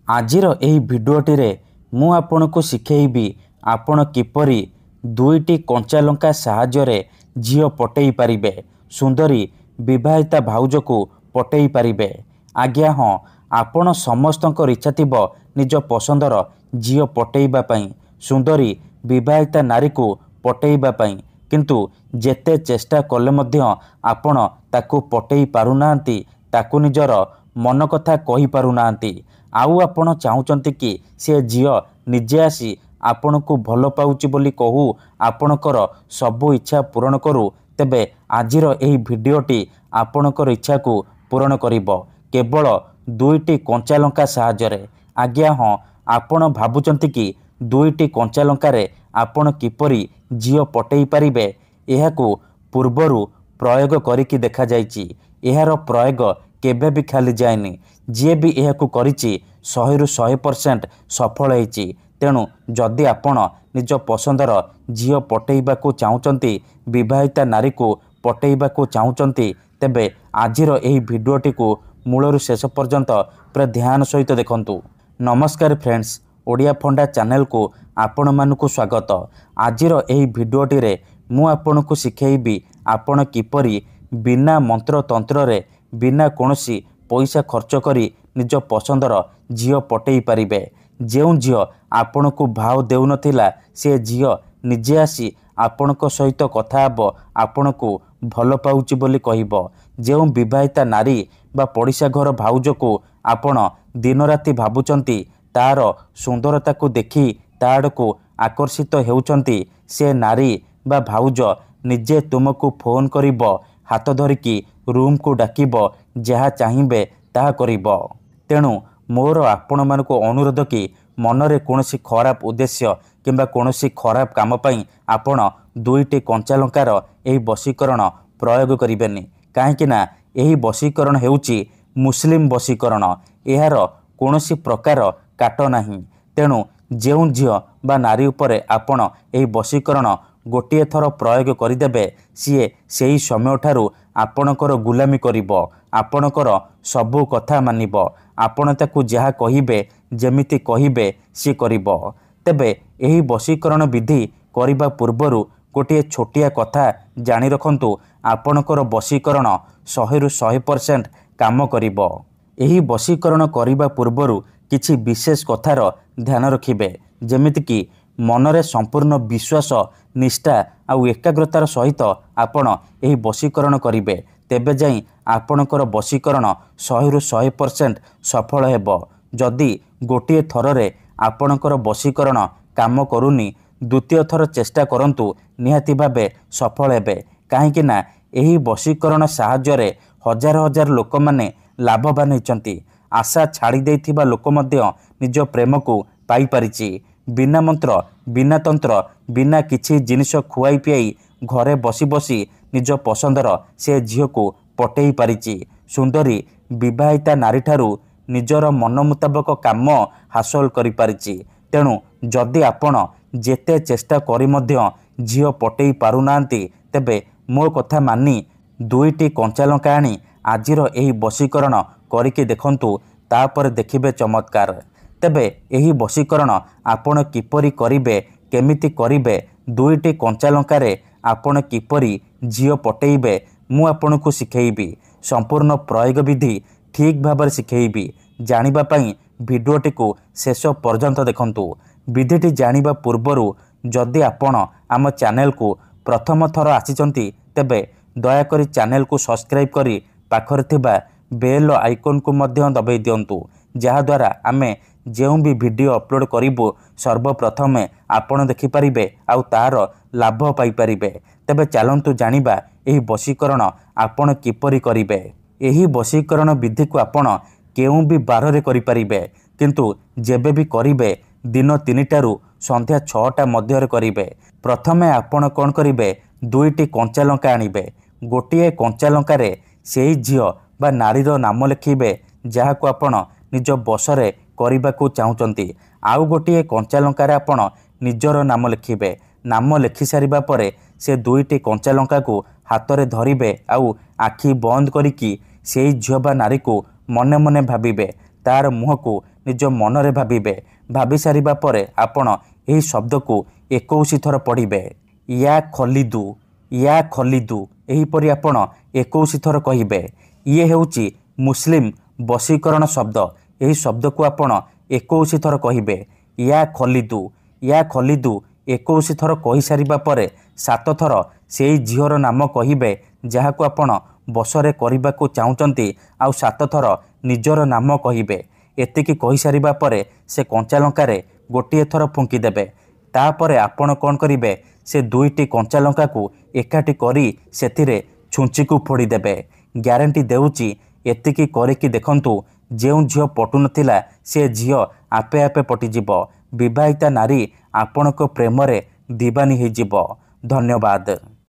आजिर एही भिडियोटी मु आपनको शिखेइबी आपण किपरि दुईटी कंचा लंका साहाय्य झील पटई पारिबे, सुंदरी विवाहिता भाउज को पटई पारिबे। आज्ञा हाँ, आपण समस्तंकर इच्छा थिबो निज पसंदर झील पटईबा पई, सुंदरी विवाहिता नारी को पटईबा पई, किंतु जेते चेष्टा कले मध्य आपण ताकू पटई पारुनांती, ताकू निजर मन कथा कहि पारुनांती। आउ आपण चाहुचंती कि से झील निजे आसी आपण को भल पाउची बोली कहू आपणकर सबु इच्छा पूरण करू, तेबे आजिर एही भिडियोटी आपणकर इच्छा को पूरण करिबो केवल दुईटी कंचा लंका साहाय्य। आज्ञा हाँ, आपण भाबुचंती कि दुईटी कंचा लंकारे आपण किपरि झील पटई पारिबे, एहाकू पूर्वरु प्रयोग करिकी देखा जाइछि। एहार प्रयोग केबे भी खाली जाएनी, जी भी एहाकू करिछि 100% सफल होइछि। तेणु जदि आपण निज पसंदर झील पटईबाकू चाहुचंती, विवाहिता नारी को पटईबाकू चाहुचंती, तेबे आजिर एही भिडियोटी को मूलरू शेष पर्यंत पूरा ध्यान सहित देखंतु। नमस्कार फ्रेंड्स, ओडिया फंडा चैनल को आपण मानकू स्वागत। आजिर एही भिडियोटी रे मु आपनकू शिखेइबी आपण किपरि बिना मंत्र तंत्र रे बिना कोनोसी पैसा खर्च करी निज पसंदर झील पटई पारिबे। जेउ झील आपनकू भाव देउ नथिला, से झील निजे आसी आपनक सहित कथा हबो, आपनकू भल पाउची बोली कहिबो। जेउ विवाहिता नारी बा पड़िशा घर भाउज को आपण दिन राति भाबुचंती, तार सुंदरता को देखी ताड़ को आकर्षित हेउचंती, से नारी बा भाउज निजे तुमको फोन करिबो, हाथ धरिकी रूम को डाकिबो, जहा चाहिबे ताहा करिबो। तेणु मोर आपण मानकू अनुरोध कि मनरे कोनोसी खराब उद्देश्य किंबा कोनोसी खराब काम पई आपण दुईटी कंचा लंकार एही वशीकरण प्रयोग करिबेनी। काहेकि ना एही वशीकरण हेउची मुस्लिम वशीकरण, एहार कोनोसी प्रकार काट नाही। तेणु जेउ झील बा नारी उपरे आपण एही वशीकरण गोटिए थर प्रयोग करिदेबे, सीए सेही समय ठारू आपणकर गुलामी करिबो, आपणकर सबु कथा मानिबो, आपण ताकू जहा कहिबे जेमिति कहिबे सी करिबो। तेबे एही वशीकरण विधि करिबा पूर्वरु गोटिए छोटिया कथा जानि रखंतु, आपणकर वशीकरण 100% काम करिबो। एही वशीकरण करिबा पूर्वरु किछि विशेष कथार ध्यान रखिबे, जेमिति कि मनरे संपूर्ण विश्वास, निष्ठा आउ एकाग्रतार सहित आपण एही वशीकरण करिबे, तेबे जाई आपणकर वशीकरण 100% सफल हेबो। जदि गोटिए थररे आपणकर वशीकरण काम करूनी, द्वितीय थर चेष्टा करंतु, निहाती भाबे सफल हेबे। काहेकि ना एही वशीकरण साहाय्य रे हजार हजार लोक माने लाभवान होइचंती। आशा छाड़ी देइथिबा लोक मध्य निज प्रेम को पाई परिछि। बिना मंत्र, बिना तंत्र, बिना किछि जिनिस खुआई पियाई घरे बसी बसी निज पसंदर से झील को पटई पारिछि। सुंदरी विवाहिता नारी ठारू निजर मन मुताबक काम हासिल करि पारिछि। तेणु जदि आपण जेते चेष्टा करी मध्य झील पटई पारुनांती, तेबे मो कथा मानी दुईटी कंचा लंका आनी आजिर एही वशीकरण करिके देखंतु, तापर देखिबे चमत्कार। तेबे एही वशीकरण आपण किपरि करिबे, केमिति करिबे, दुईटी कंचा लंकारे आपण किपरि झील पटईबे, मु आपनकू शिखेइबी। संपूर्ण प्रयोग विधि ठीक भाବରେ शिखेइबी। जानिबा पई भिडियोटी को शेष पर्यंत देखंतु। विधिटी जानिबा पूर्वरु जदि आपण आम चैनल को प्रथम थर आसीचंती, तेबे दयाकरी चैनल को सब्सक्राइब करी पाखरे थिबा बेल आइकन को मध्य दबाई दियंतु, जहा द्वारा आमे जेउ भी वीडियो अपलोड करिबो सर्वप्रथमे आपण देखि परिबे आउ तार लाभ पाई परिबे। तेबे चलंतु जानिबा एही वशीकरण आपण किपरि करिबे। एही वशीकरण विधि को आपण केउ भी बार रे करि परिबे, किंतु जेबे भी करिबे दिन 3टारू संध्या 6टा मध्य रे करिबे। प्रथमे आपण कोन करिबे, दुईटी कंचा लंका आनिबे। गोटिए कंचा लंका रे सेही झील बा नारीर नाम लिखिबे, जहा को आपण निज बसरे करिबाकू चाहुचंती। आउ गोटिए कंचा लंका रे आपण निजर नाम लिखिबे। नाम लिखि सारिबा परे से दुईटी कंचा लंका को हाथ रे धरिबे, आउ आखि बंद करिकी सेही झील बा नारी को मने मने भाबिबे, तार मुह को निज मनरे भाबिबे। भाबी सारिबा परे आपण एही शब्द को 21 थर पढ़िबे। या खलिदु, या खलिदु एहीपरि आपण 21 थर कहिबे। ये हेउची मुस्लिम बशीकरण शब्द। एही शब्द को आपण 21 थर कहिबे। या खलिदु, या खलिदु 21 थर कहि सारिबा परे 7 थर सेई झियर नाम कहिबे जहाको आपण बसरे करबाको चाहुचंती। आउ 7 थर निजर नाम कहिबे। एतिकी कहि सारिबा परे से कंचा लंकारे गोटिए थर फुंकी देबे। तापरे आपण कौन करिबे, से 2टी कंचा लंका को एकाठी करी सेथिरे छुंची को फोड़ी देबे। ग्यारंटी देउची एतिकी करिकी देखंतु जेउ झियो पटु नथिला से झियो आपे आपे पटिजिब। विवाहिता नारी आपणक प्रेमरे दीवानी होइजिब। धन्यवाद।